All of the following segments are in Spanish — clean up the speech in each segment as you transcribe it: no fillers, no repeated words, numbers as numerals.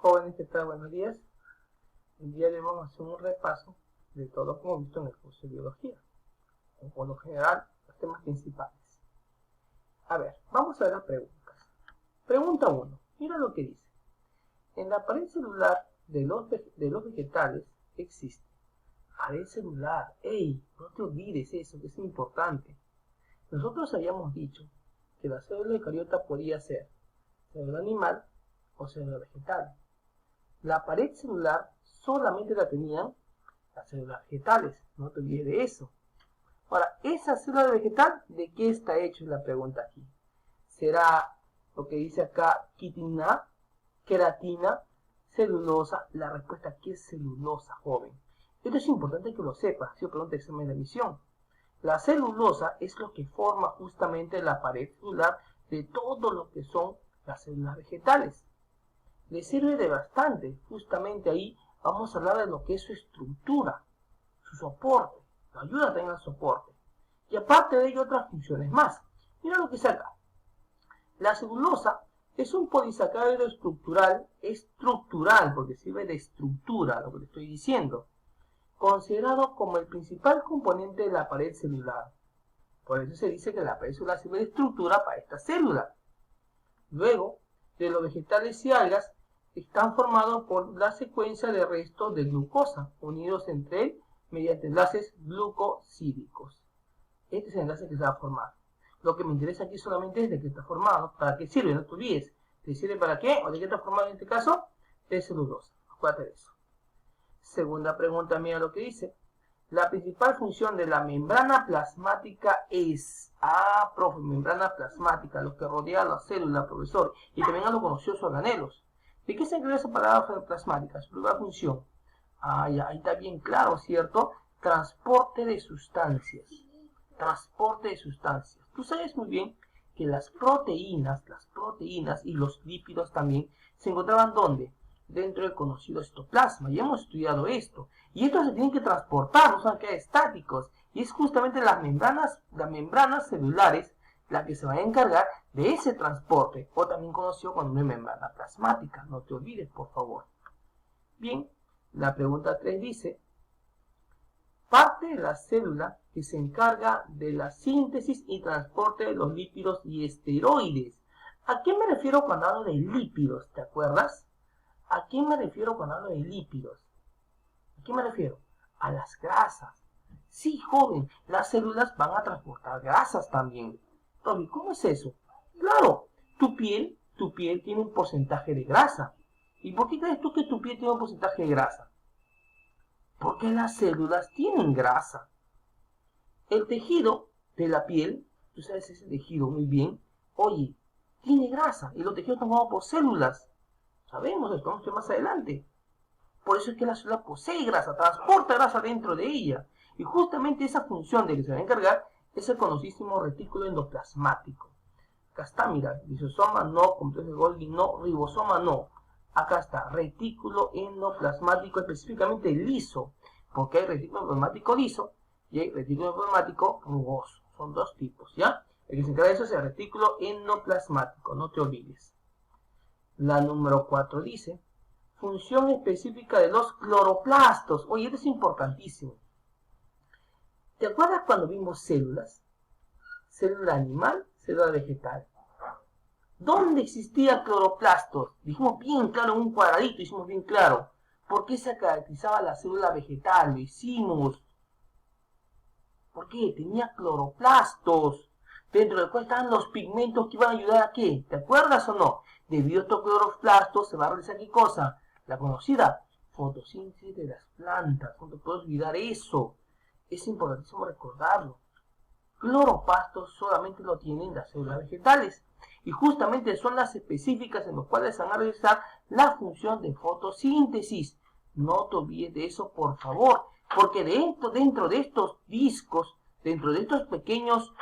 Jóvenes, ¿qué tal? Buenos días. El día de hoy vamos a hacer un repaso de todo lo que hemos visto en el curso de biología, o por lo general, los temas principales. A ver, vamos a ver las preguntas. Pregunta 1. Mira lo que dice. En la pared celular de los vegetales existe pared celular. ¡Ey! No te olvides eso, que es importante. Nosotros habíamos dicho que la célula eucariota podía ser célula animal o célula vegetal. La pared celular solamente la tenían las células vegetales, no te olvides de eso. Ahora, esa célula vegetal, ¿de qué está hecho? Es la pregunta aquí. ¿Será lo que dice acá, quitina, queratina, celulosa? La respuesta aquí es celulosa, joven. Esto es importante que lo sepas, si pregunta examen de admisión. La celulosa es lo que forma justamente la pared celular de todo lo que son las células vegetales. Le sirve de bastante. Justamente ahí vamos a hablar de lo que es su estructura, su soporte. Nos ayuda también al soporte. Y aparte de ello, otras funciones más. Mira lo que dice acá. La celulosa es un polisacárido estructural, porque sirve de estructura, lo que te estoy diciendo, considerado como el principal componente de la pared celular. Por eso se dice que la pared celular sirve de estructura para esta célula. Luego, de los vegetales y algas, están formados por la secuencia de restos de glucosa, unidos entre él mediante enlaces glucosídicos. Este es el enlace que se va a formar. Lo que me interesa aquí solamente es de qué está formado. ¿Para qué sirve? No te olvides. ¿Te sirve para qué? ¿O de qué está formado en este caso? De celulosa. Acuérdate de eso. Segunda pregunta, mira lo que dice. La principal función de la membrana plasmática es... profe, membrana plasmática, lo que rodea a la célula, profesor. Y también a los conocidos organelos. ¿De qué se encarga esa palabra plasmática? Su primera función. Ya, ahí está bien claro, ¿cierto? Transporte de sustancias. Transporte de sustancias. Tú sabes muy bien que las proteínas y los lípidos también se encontraban ¿dónde? Dentro del conocido citoplasma. Ya hemos estudiado esto. Y estos se tienen que transportar, no son que estáticos. Y es justamente las membranas celulares las que se van a encargar de ese transporte, o también conocido como una membrana plasmática. No te olvides, por favor. Bien, la pregunta 3 dice, parte de la célula que se encarga de la síntesis y transporte de los lípidos y esteroides. ¿A qué me refiero cuando hablo de lípidos? ¿Te acuerdas? ¿A qué me refiero cuando hablo de lípidos? ¿A qué me refiero? A las grasas. Sí, joven, las células van a transportar grasas también. Tommy, ¿cómo es eso? Claro, tu piel tiene un porcentaje de grasa. ¿Y por qué crees tú que tu piel tiene un porcentaje de grasa? Porque las células tienen grasa. El tejido de la piel, tú sabes ese tejido muy bien, oye, tiene grasa y los tejidos están formados por células. Sabemos esto, vamos a ver más adelante. Por eso es que la célula posee grasa, transporta grasa dentro de ella. Y justamente esa función de que se va a encargar es el conocidísimo retículo endoplasmático. Acá está, mira, lisosoma no, complejo de Golgi no, ribosoma no. Acá está, retículo endoplasmático específicamente liso, porque hay retículo endoplasmático liso y hay retículo endoplasmático rugoso. Son dos tipos, ¿ya? El que se encarga de eso es el retículo endoplasmático, no te olvides. La número 4 dice, función específica de los cloroplastos. Oye, esto es importantísimo. ¿Te acuerdas cuando vimos células? Célula animal, célula vegetal. ¿Dónde existía cloroplastos? Dijimos bien claro en un cuadradito, hicimos bien claro. ¿Por qué se caracterizaba la célula vegetal? Lo hicimos. ¿Por qué? Tenía cloroplastos, dentro del cual estaban los pigmentos que iban a ayudar a qué. ¿Te acuerdas o no? Debido a estos cloroplastos se va a realizar ¿qué cosa? La conocida fotosíntesis de las plantas. No te puedes olvidar eso. Es importantísimo recordarlo. Cloroplastos solamente lo tienen las células vegetales. Y justamente son las específicas en las cuales se van a realizar la función de fotosíntesis. No te olvides de eso, por favor. Porque dentro de estos discos, dentro de estos pequeños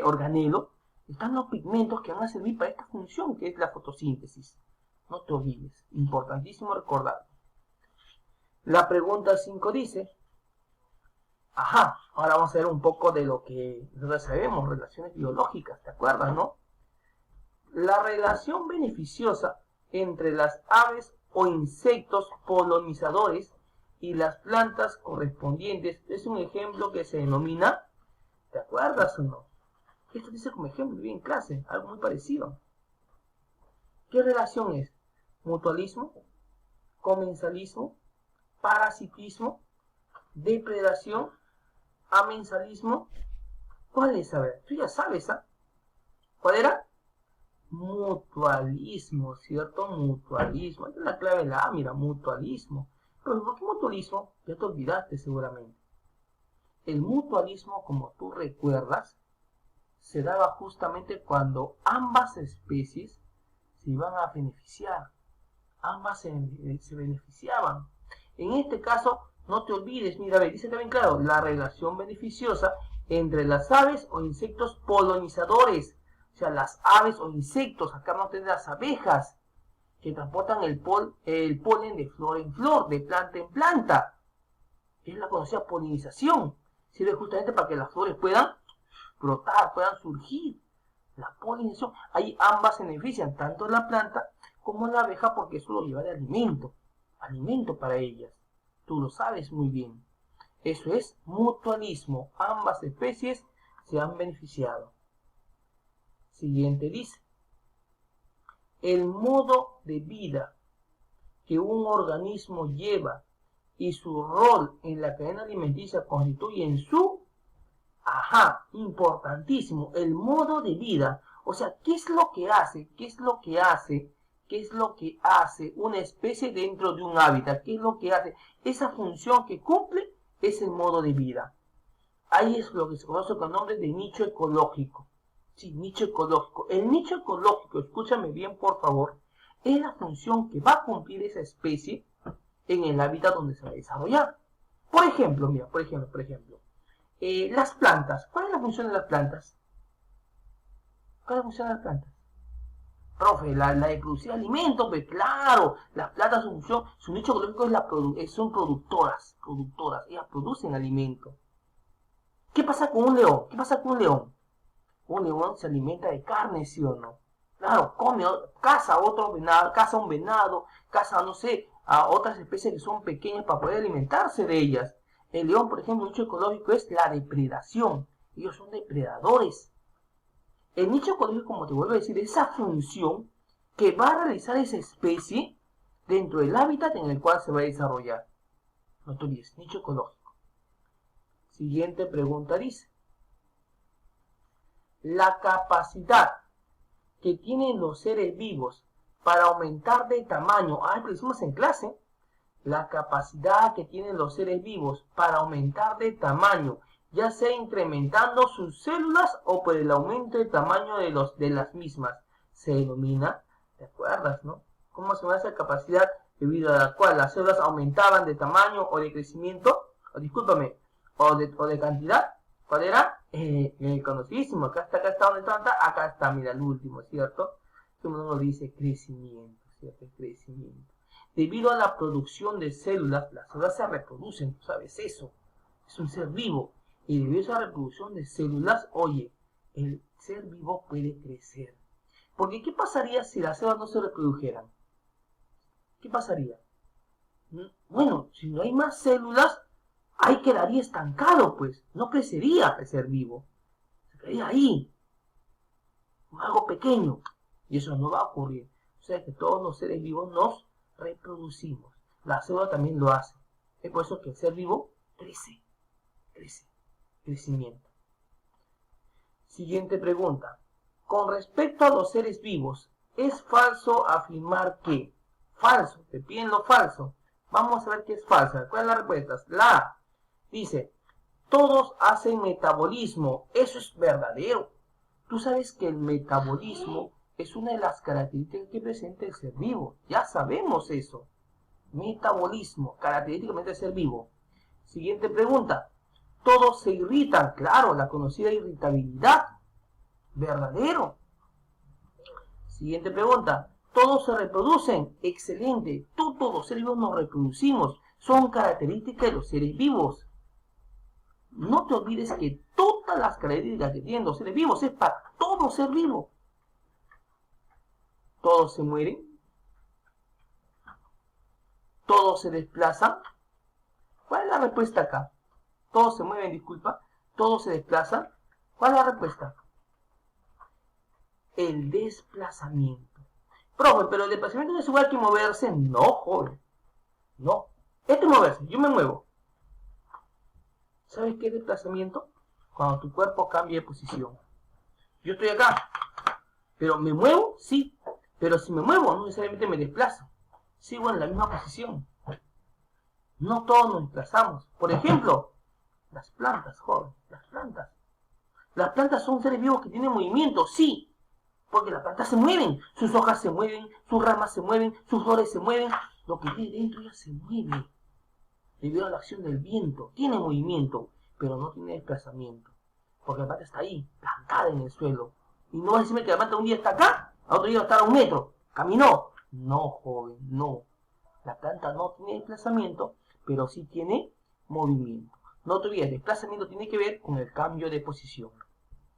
organelo, están los pigmentos que van a servir para esta función que es la fotosíntesis. No te olvides, importantísimo recordarlo. La pregunta 5 dice, ahora vamos a ver un poco de lo que nosotros sabemos, relaciones biológicas, ¿te acuerdas, no? La relación beneficiosa entre las aves o insectos polinizadores y las plantas correspondientes es un ejemplo que se denomina, ¿te acuerdas o no? Esto dice como ejemplo, bien en clase, algo muy parecido. ¿Qué relación es? Mutualismo, comensalismo, parasitismo, depredación, amensalismo. ¿Cuál es? A ver, tú ya sabes, ¿ah? ¿Cuál era? Mutualismo, ¿cierto? Mutualismo. Esta es la clave de la A, mira, mutualismo. Pero ¿por qué mutualismo? Ya te olvidaste seguramente. El mutualismo, como tú recuerdas, se daba justamente cuando ambas especies se iban a beneficiar. Ambas se beneficiaban. En este caso, no te olvides, mira, a ver, dice también claro, la relación beneficiosa entre las aves o insectos polinizadores. O sea, las aves o insectos, acá no tenés las abejas, que transportan el polen de flor en flor, de planta en planta. Es la conocida polinización. Sirve justamente para que las flores puedan brotar, puedan surgir. La polinización, ahí ambas se benefician, tanto la planta como la abeja, porque eso lo lleva de alimento para ellas. Tú lo sabes muy bien. Eso es mutualismo. Ambas especies se han beneficiado. Siguiente dice, el modo de vida que un organismo lleva y su rol en la cadena alimenticia constituyen su, importantísimo, el modo de vida. O sea, ¿qué es lo que hace? ¿Qué es lo que hace? ¿Qué es lo que hace una especie dentro de un hábitat? ¿Qué es lo que hace? Esa función que cumple es el modo de vida. Ahí es lo que se conoce con el nombre de nicho ecológico. Sí, nicho ecológico. El nicho ecológico, escúchame bien por favor, es la función que va a cumplir esa especie en el hábitat donde se va a desarrollar. Por ejemplo, mira, por ejemplo, las plantas. ¿Cuál es la función de las plantas? ¿Cuál es la función de las plantas? Profe, la de producir alimentos, pues claro, las plantas su nicho ecológico son productoras, ellas producen alimento. ¿Qué pasa con un león? ¿Qué pasa con un león? Un león se alimenta de carne, ¿sí o no? Claro, caza otro venado, caza un venado, caza, no sé, a otras especies que son pequeñas para poder alimentarse de ellas. El león, por ejemplo, el nicho ecológico es la depredación. Ellos son depredadores. El nicho ecológico, como te vuelvo a decir, es esa función que va a realizar esa especie dentro del hábitat en el cual se va a desarrollar. No te olvides, nicho ecológico. Siguiente pregunta dice, la capacidad que tienen los seres vivos para aumentar de tamaño, lo hicimos en clase, la capacidad que tienen los seres vivos para aumentar de tamaño, ya sea incrementando sus células o por el aumento de tamaño de las mismas, se denomina, ¿te acuerdas, no? ¿Cómo se llama esa capacidad debido a la cual las células aumentaban de tamaño o de crecimiento? O de cantidad. ¿Cuál era? Conocidísimo. Acá está donde está, acá está, mira, el último, ¿cierto? Uno nos dice crecimiento, ¿cierto? Crecimiento. Debido a la producción de células, las células se reproducen, tú sabes eso. Es un ser vivo. Y debido a esa reproducción de células, oye, el ser vivo puede crecer. Porque ¿qué pasaría si las células no se reprodujeran? ¿Qué pasaría? Bueno, si no hay más células, ahí quedaría estancado, pues. No crecería el ser vivo. Se quedaría ahí. Algo pequeño. Y eso no va a ocurrir. O sea que todos los seres vivos nos reproducimos. La célula también lo hace. Es por eso que el ser vivo crece. Crecimiento. Siguiente pregunta. Con respecto a los seres vivos, ¿es falso afirmar que? Falso. Te piden lo falso. Vamos a ver qué es falsa. ¿Cuáles son las respuestas? La A dice, todos hacen metabolismo. Eso es verdadero. Tú sabes que el metabolismo es una de las características que presenta el ser vivo. Ya sabemos eso. Metabolismo, característicamente del ser vivo. Siguiente pregunta. Todos se irritan. Claro, la conocida irritabilidad. Verdadero. Siguiente pregunta. Todos se reproducen. Excelente. Todos los seres vivos nos reproducimos. Son características de los seres vivos. No te olvides que todas las características que tienen los seres vivos es para todo ser vivo. todos se mueren, todos se desplazan. ¿Cuál es la respuesta acá? Todos se mueven, disculpa, todos se desplazan. ¿Cuál es la respuesta? El desplazamiento. Profe, pero el desplazamiento no es igual que moverse. No, joven. No. Esto es moverse. Yo me muevo. ¿Sabes qué es desplazamiento? Cuando tu cuerpo cambia de posición. Yo estoy acá. ¿Pero me muevo? Sí. Pero si me muevo, no necesariamente me desplazo. Sigo en la misma posición. No todos nos desplazamos. Por ejemplo, las plantas, joven. Las plantas. Las plantas son seres vivos que tienen movimiento, sí. Porque las plantas se mueven. Sus hojas se mueven, sus ramas se mueven, sus flores se mueven. Lo que tiene dentro ya se mueve. Debido a la acción del viento. Tiene movimiento, pero no tiene desplazamiento. Porque la planta está ahí, plantada en el suelo. Y no vas a decirme que la planta un día está acá, a otro día va a estar a 1 metro. Caminó. No, joven, no. La planta no tiene desplazamiento, pero sí tiene movimiento. No te olvides, desplazamiento tiene que ver con el cambio de posición.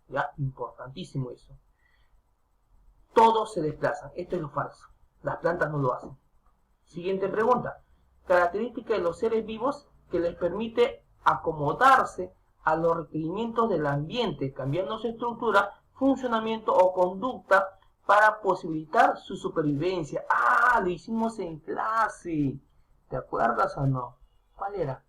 ¿Ya? Importantísimo eso. Todos se desplazan. Esto es lo falso. Las plantas no lo hacen. Siguiente pregunta. Característica de los seres vivos que les permite acomodarse a los requerimientos del ambiente, cambiando su estructura, funcionamiento o conducta para posibilitar su supervivencia. Ah, lo hicimos en clase. ¿Te acuerdas o no? ¿Cuál era?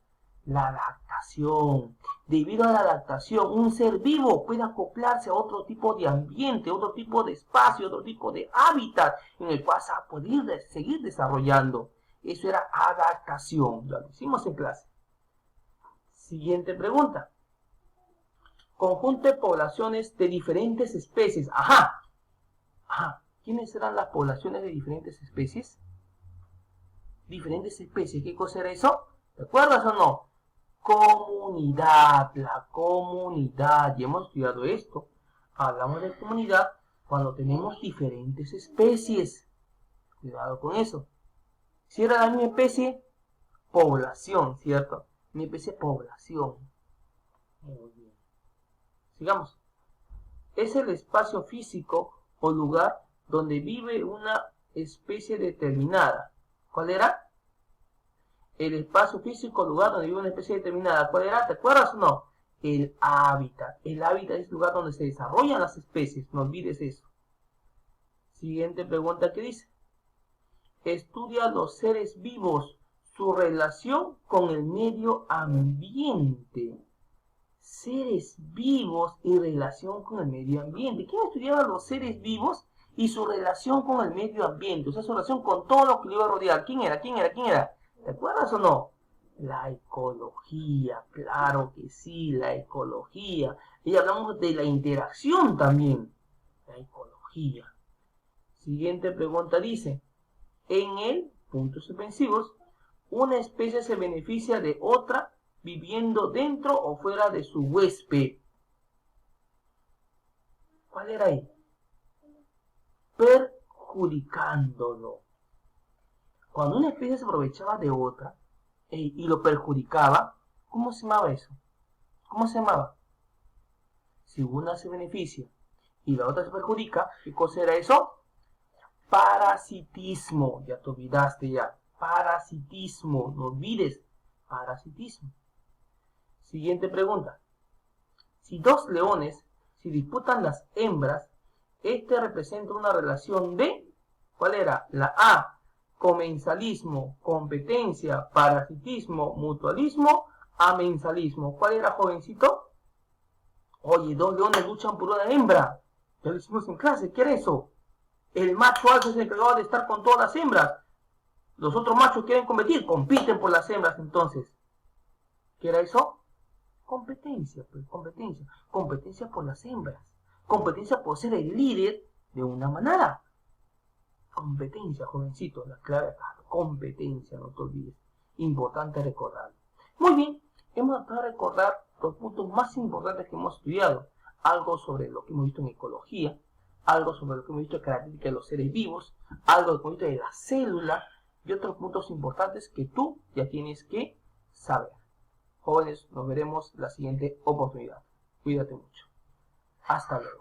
La adaptación. Debido a la adaptación, un ser vivo puede acoplarse a otro tipo de ambiente, otro tipo de espacio, otro tipo de hábitat en el cual se va a poder seguir desarrollando. Eso era adaptación. Lo hicimos en clase. Siguiente pregunta. Conjunto de poblaciones de diferentes especies. Ajá. Ajá. ¿Quiénes eran las poblaciones de diferentes especies? Diferentes especies. ¿Qué cosa era eso? ¿Te acuerdas o no? Comunidad. La comunidad. Ya hemos estudiado esto. Hablamos de comunidad cuando tenemos diferentes especies. Cuidado con eso. Si era la misma especie, población, ¿cierto? Mi especie, población. Muy bien. Sigamos. Es el espacio físico o lugar donde vive una especie determinada. ¿Cuál era? El espacio físico o lugar donde vive una especie determinada. ¿Cuál era? ¿Te acuerdas o no? El hábitat. El hábitat es el lugar donde se desarrollan las especies. No olvides eso. Siguiente pregunta que dice. Estudia los seres vivos, su relación con el medio ambiente. Seres vivos y relación con el medio ambiente. ¿Quién estudiaba los seres vivos y su relación con el medio ambiente? O sea, su relación con todo lo que le iba a rodear. ¿Quién era? ¿Quién era? ¿Quién era? ¿Te acuerdas o no? La ecología, claro que sí, la ecología. Y hablamos de la interacción también. La ecología. Siguiente pregunta dice. En el, puntos suspensivos, una especie se beneficia de otra viviendo dentro o fuera de su huésped. ¿Cuál era ahí? Perjudicándolo. Cuando una especie se aprovechaba de otra y lo perjudicaba, ¿cómo se llamaba eso? ¿Cómo se llamaba? Si una se beneficia y la otra se perjudica, ¿qué cosa era eso? Parasitismo. Ya te olvidaste ya. Parasitismo. No olvides. Parasitismo. Siguiente pregunta. Si dos leones se disputan las hembras, este representa una relación de, ¿cuál era? La A, comensalismo, competencia, parasitismo, mutualismo, amensalismo. ¿Cuál era, jovencito? Oye, dos leones luchan por una hembra. Ya lo hicimos en clase. ¿Qué era eso? El macho alfa es el encargado de estar con todas las hembras. Los otros machos quieren competir, compiten por las hembras entonces. ¿Qué era eso? Competencia, pues, competencia. Competencia por las hembras. Competencia por ser el líder de una manada. Competencia, jovencito, la clave acá. Competencia, no te olvides. Importante recordarlo. Muy bien, hemos tratado de recordar los puntos más importantes que hemos estudiado. Algo sobre lo que hemos visto en ecología, algo sobre lo que hemos visto de características de los seres vivos, algo que hemos visto de la célula y otros puntos importantes que tú ya tienes que saber. Jóvenes, nos veremos la siguiente oportunidad. Cuídate mucho. Hasta luego.